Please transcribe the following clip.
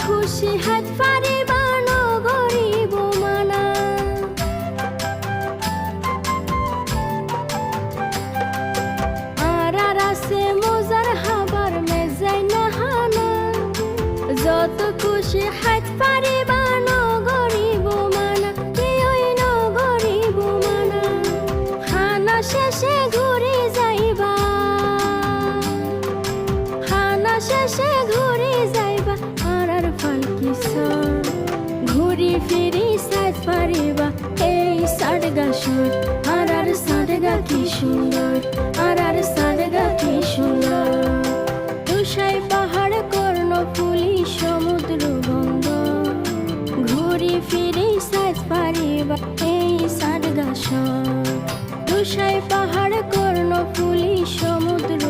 খুশি হাত পারিবা নগরিব মানা আর আছে মজার হাবার মেজাই না হানা যত খুশি হাত পারিবা নগরিব মানা কেউই নগরিব মানা হানা শেষে ঘুরে যাইবা হানা শেষে ঘুরে যাইবা আর ফালকি ঘুরি ফিরি সাইড পারিবা এই সাডগা সুর আর সাডগা কি সুন্দর আর সাডগা কি সুন্দর তুষাই পাহাড় কর্ণফুলি সমুদ্র বন্দর ঘুরি ফিরি সাইড পারিবা এই সাডগা সুর তুষাই পাহাড় কর্ণফুলি সমুদ্র